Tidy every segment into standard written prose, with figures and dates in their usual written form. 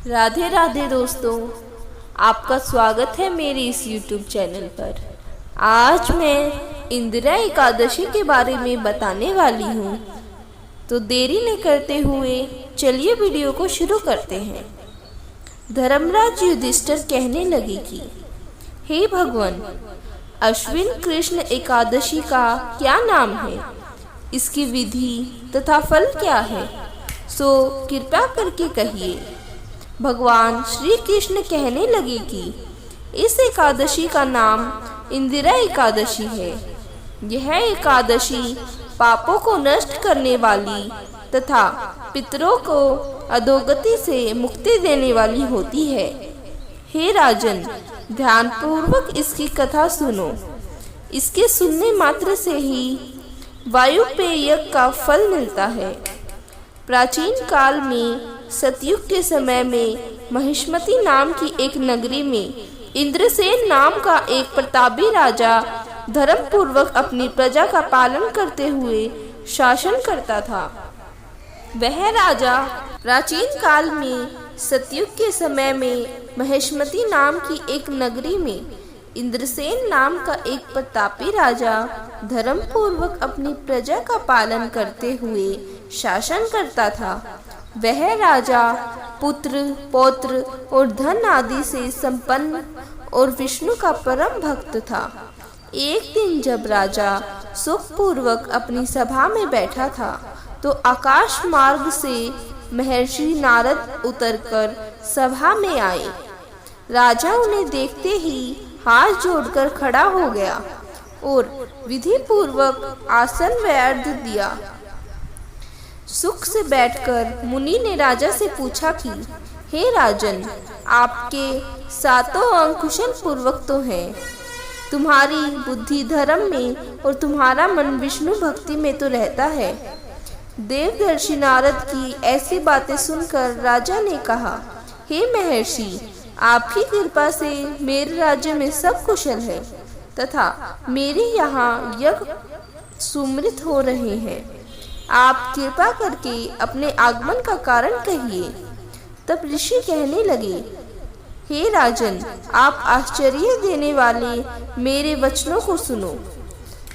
राधे राधे दोस्तों, आपका स्वागत है मेरे इस YouTube चैनल पर। आज मैं इंदिरा एकादशी के बारे में बताने वाली हूँ, तो देरी न करते हुए चलिए वीडियो को शुरू करते हैं। धर्मराज युधिष्ठिर कहने लगे कि हे भगवान, अश्विन कृष्ण एकादशी का क्या नाम है, इसकी विधि तथा फल क्या है, सो कृपा करके कहिए। भगवान श्री कृष्ण कहने लगे कि इस एकादशी का नाम इंदिरा एकादशी है। यह एकादशी पापों को नष्ट करने वाली तथा पितरों को अधोगति से मुक्ति देने वाली होती है। हे राजन, ध्यानपूर्वक इसकी कथा सुनो। इसके सुनने मात्र से ही वायुपेय यज्ञ का फल मिलता है। प्राचीन काल में सतयुग के समय में महिष्मती नाम की एक नगरी में इंद्रसेन नाम का एक प्रतापी राजा धर्म पूर्वक अपनी प्रजा का पालन करते हुए शासन करता था। वह राजा प्राचीन काल में सतयुग के समय में महिष्मती नाम की एक नगरी में इंद्रसेन नाम का एक प्रतापी राजा धर्म पूर्वक अपनी प्रजा का पालन करते हुए शासन करता था। वह राजा पुत्र, पौत्र और धन आदि से संपन्न और विष्णु का परम भक्त था। एक दिन जब राजा सुखपूर्वक अपनी सभा में बैठा था, तो आकाश मार्ग से महर्षि नारद उतरकर सभा में आए। राजा उन्हें देखते ही हाथ जोड़कर खड़ा हो गया और विधि पूर्वक आसन व्यर्थ दिया। सुख से बैठकर मुनि ने राजा से पूछा कि हे राजन, आपके सातों अंग कुशल पूर्वक तो हैं। तुम्हारी बुद्धि धर्म में और तुम्हारा मन विष्णु भक्ति में तो रहता है। देवदर्शी नारद की ऐसी बातें सुनकर राजा ने कहा, हे महर्षि, आपकी कृपा से मेरे राज्य में सब कुशल है तथा मेरे यहाँ यज्ञ सुमृत हो रहे हैं। आप कृपा करके अपने आगमन का कारण कहिए। तब ऋषि कहने लगे, हे राजन, आप आश्चर्य देने वाले मेरे वचनों को सुनो।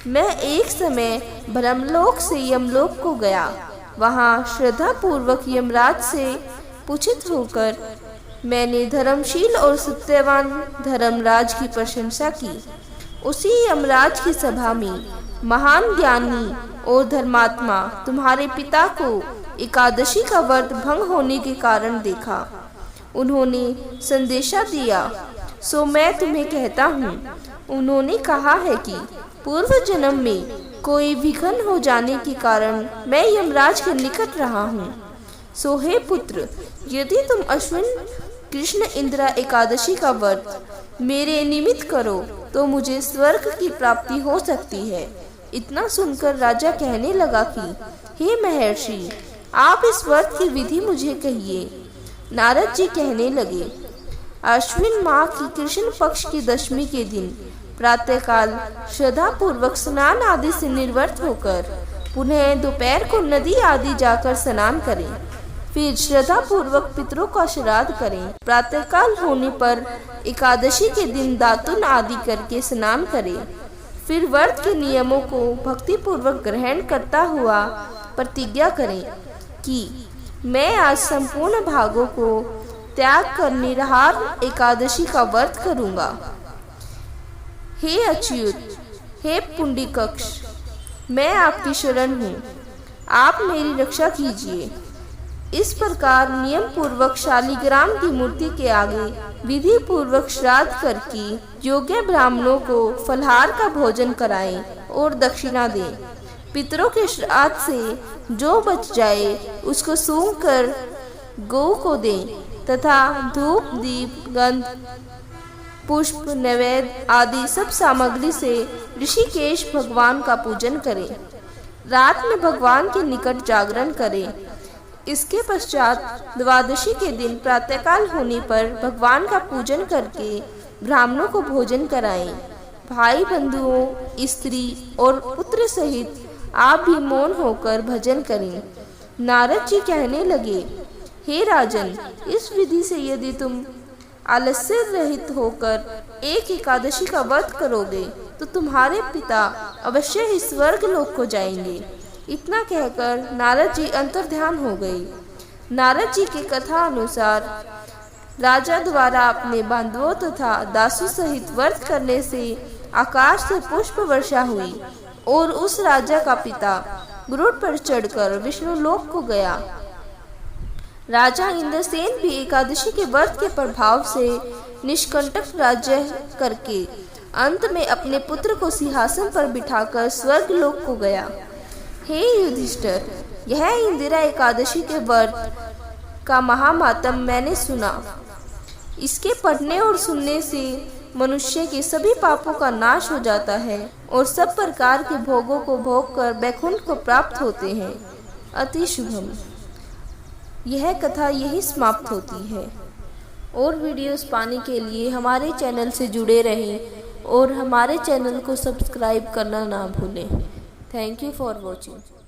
मैं एक समय ब्रह्मलोक से यमलोक को गया। वहाँ श्रद्धा पूर्वक यमराज से पूछित होकर मैंने धर्मशील और सत्यवान धर्मराज की प्रशंसा की। उसी यमराज की सभा में महान ज्ञानी और धर्मात्मा तुम्हारे पिता को एकादशी का व्रत भंग होने के कारण देखा। उन्होंने संदेशा दिया, सो मैं तुम्हें कहता हूँ। उन्होंने कहा है कि पूर्व जन्म में कोई विघ्न हो जाने के कारण मैं यमराज के निकट रहा हूँ। सो हे पुत्र, यदि तुम अश्विन कृष्ण इंदिरा एकादशी का व्रत मेरे निमित्त करो तो मुझे स्वर्ग की प्राप्ति हो सकती है। इतना सुनकर राजा कहने लगा कि हे महर्षि, आप इस व्रत की विधि मुझे कहिए। नारद जी कहने लगे, अश्विन माह की कृष्ण पक्ष की दशमी के दिन प्रातःकाल श्रद्धा पूर्वक स्नान आदि से निर्वृत्त होकर पुनः दोपहर को नदी आदि जाकर स्नान करें। फिर श्रद्धा पूर्वक पितरों का श्राद्ध करें। प्रातःकाल होने पर एकादशी के दिन दातुन आदि करके स्नान करें। फिर व्रत के नियमों को भक्ति पूर्वक ग्रहण करता हुआ प्रतिज्ञा करें कि मैं आज संपूर्ण भागों को त्याग कर निराहार एकादशी का व्रत करूंगा। हे अच्युत, हे पुंडीकक्ष, मैं आपकी शरण हूँ, आप मेरी रक्षा कीजिए। इस प्रकार नियम पूर्वक शालिग्राम की मूर्ति के आगे विधि पूर्वक श्राद्ध करके योग्य ब्राह्मणों को फलहार का भोजन कराएं और दक्षिणा दें। पितरों के श्राद्ध से जो बच जाए उसको सूंघ कर गौ को दें तथा धूप, दीप, गंध, पुष्प, नैवेद्य आदि सब सामग्री से ऋषिकेश भगवान का पूजन करें। रात में भगवान के निकट जागरण करें। इसके पश्चात द्वादशी के दिन प्रातःकाल होने पर भगवान का पूजन करके ब्राह्मणों को भोजन कराएं। भाई बंधुओं, स्त्री और पुत्र सहित आप भी मौन होकर भजन करें। नारद जी कहने लगे, हे राजन, इस विधि से यदि तुम आलस्य रहित होकर एक एकादशी का व्रत करोगे तो तुम्हारे पिता अवश्य ही स्वर्ग लोक को जाएंगे। इतना कहकर नारद जी अंतर्ध्यान हो गए। नारद जी की कथा अनुसार राजा द्वारा अपने बांधवों तथा दासों सहित व्रत करने से आकाश से पुष्प वर्षा हुई और उस राजा का पिता गरुड़ पर चढ़कर विष्णु लोक को गया। राजा इंद्रसेन भी एकादशी के व्रत के प्रभाव से निष्कंटक राज्य करके अंत में अपने पुत्र को सिंहासन पर बिठाकर स्वर्ग लोक को गया। हे युधिष्ठिर, यह इंदिरा एकादशी के व्रत का महामातम मैंने सुना। इसके पढ़ने और सुनने से मनुष्य के सभी पापों का नाश हो जाता है और सब प्रकार के भोगों को भोगकर वैकुंठ को प्राप्त होते हैं। अति शुभम। यह कथा यही समाप्त होती है। और वीडियोस पाने के लिए हमारे चैनल से जुड़े रहें और हमारे चैनल को सब्सक्राइब करना ना भूलें। Thank you for watching.